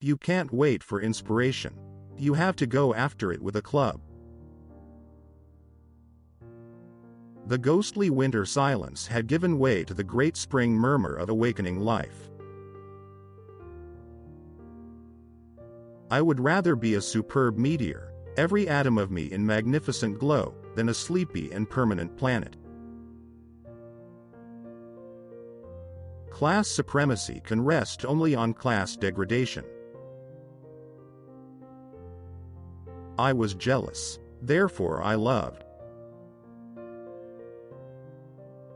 You can't wait for inspiration. You have to go after it with a club. The ghostly winter silence had given way to the great spring murmur of awakening life. I would rather be a superb meteor, every atom of me in magnificent glow, than a sleepy and permanent planet. Class supremacy can rest only on class degradation. I was jealous, therefore I loved.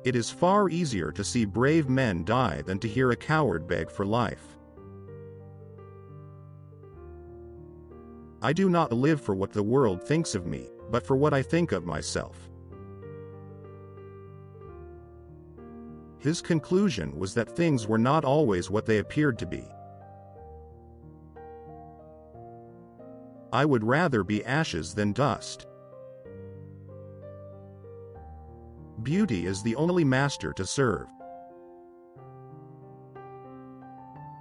It is far easier to see brave men die than to hear a coward beg for life. I do not live for what the world thinks of me, but for what I think of myself. His conclusion was that things were not always what they appeared to be. I would rather be ashes than dust. Beauty is the only master to serve.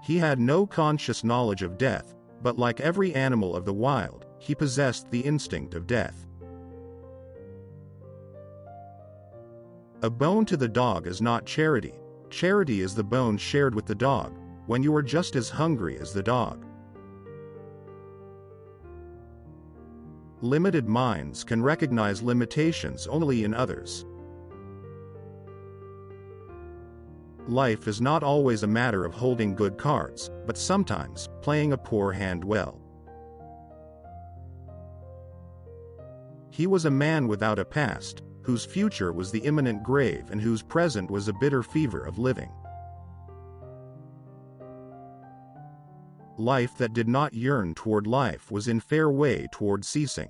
He had no conscious knowledge of death, but like every animal of the wild, he possessed the instinct of death. A bone to the dog is not charity. Charity is the bone shared with the dog, when you are just as hungry as the dog. Limited minds can recognize limitations only in others. Life is not always a matter of holding good cards, but sometimes playing a poor hand well. He was a man without a past, whose future was the imminent grave and whose present was a bitter fever of living. Life that did not yearn toward life was in fair way toward ceasing.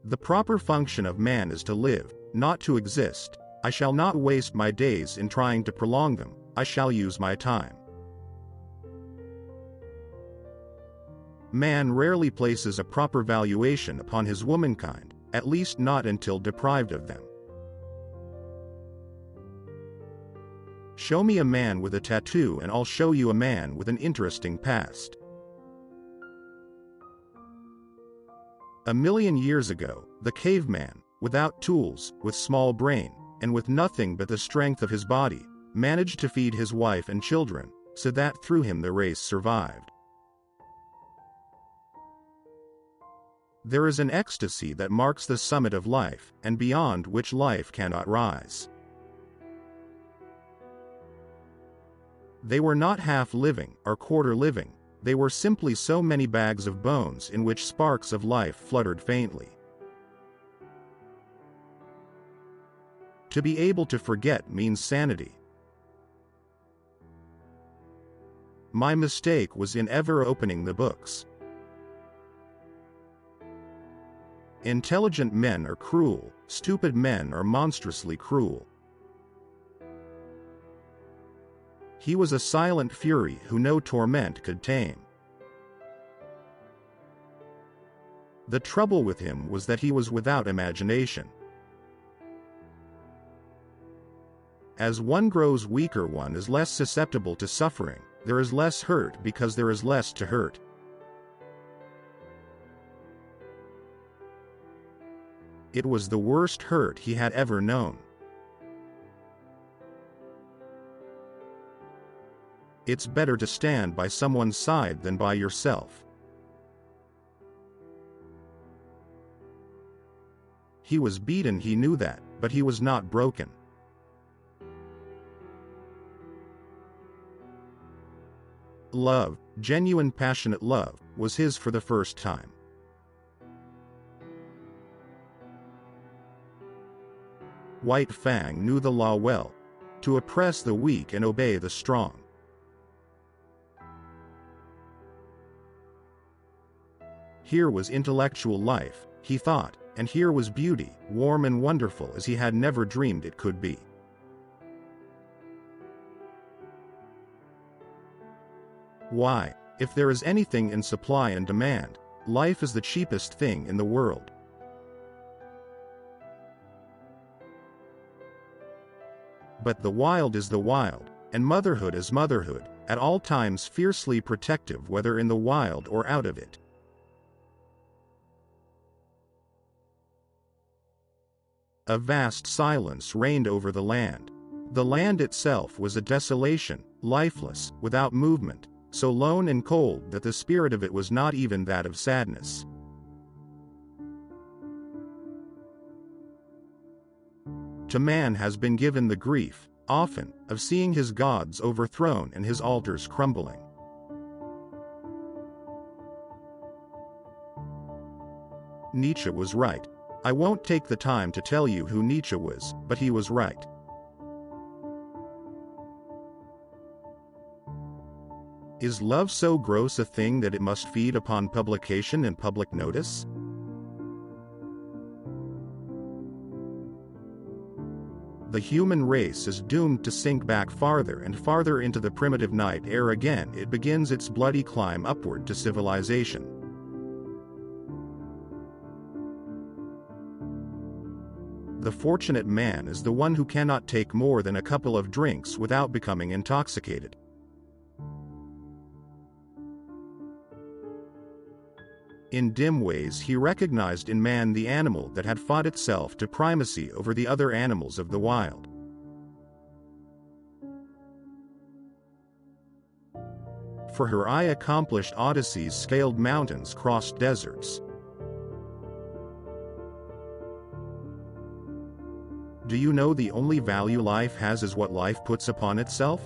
The proper function of man is to live, not to exist. I shall not waste my days in trying to prolong them, I shall use my time. Man rarely places a proper valuation upon his womankind, at least not until deprived of them. Show me a man with a tattoo and I'll show you a man with an interesting past. A million years ago, the caveman, without tools, with small brain, and with nothing but the strength of his body, managed to feed his wife and children, so that through him the race survived. There is an ecstasy that marks the summit of life, and beyond which life cannot rise. They were not half living, or quarter living, they were simply so many bags of bones in which sparks of life fluttered faintly. To be able to forget means sanity. My mistake was in ever opening the books. Intelligent men are cruel, stupid men are monstrously cruel. He was a silent fury who no torment could tame. The trouble with him was that he was without imagination. As one grows weaker, one is less susceptible to suffering. There is less hurt because there is less to hurt. It was the worst hurt he had ever known. It's better to stand by someone's side than by yourself. He was beaten, he knew that, but he was not broken. Love, genuine passionate love, was his for the first time. White Fang knew the law well, to oppress the weak and obey the strong. Here was intellectual life, he thought, and here was beauty, warm and wonderful as he had never dreamed it could be. Why, if there is anything in supply and demand, life is the cheapest thing in the world. But the wild is the wild, and motherhood as motherhood, at all times fiercely protective whether in the wild or out of it. A vast silence reigned over the land. The land itself was a desolation, lifeless, without movement, so lone and cold that the spirit of it was not even that of sadness. To man has been given the grief, often, of seeing his gods overthrown and his altars crumbling. Nietzsche was right. I won't take the time to tell you who Nietzsche was, but he was right. Is love so gross a thing that it must feed upon publication and public notice? The human race is doomed to sink back farther and farther into the primitive night ere again it begins its bloody climb upward to civilization. The fortunate man is the one who cannot take more than a couple of drinks without becoming intoxicated. In dim ways he recognized in man the animal that had fought itself to primacy over the other animals of the wild. For her eye accomplished Odysseys scaled mountains, crossed deserts. Do you know the only value life has is what life puts upon itself?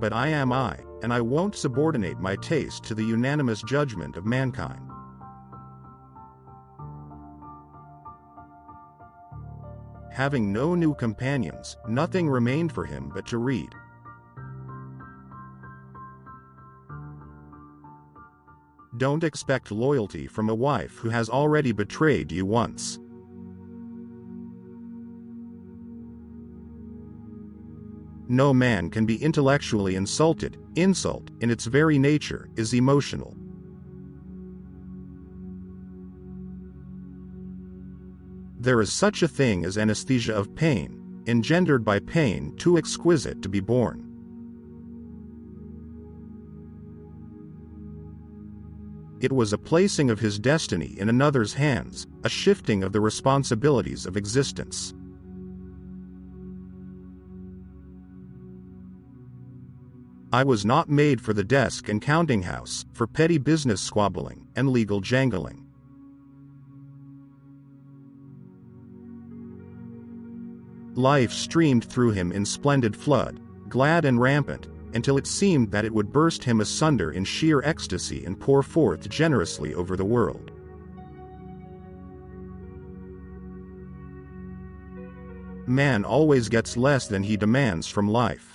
But I am I, and I won't subordinate my taste to the unanimous judgment of mankind. Having no new companions, nothing remained for him but to read. Don't expect loyalty from a wife who has already betrayed you once. No man can be intellectually insulted. Insult, in its very nature, is emotional. There is such a thing as anesthesia of pain, engendered by pain too exquisite to be borne. It was a placing of his destiny in another's hands, a shifting of the responsibilities of existence. I was not made for the desk and counting house, for petty business squabbling and legal jangling. Life streamed through him in splendid flood, glad and rampant, until it seemed that it would burst him asunder in sheer ecstasy and pour forth generously over the world. Man always gets less than he demands from life.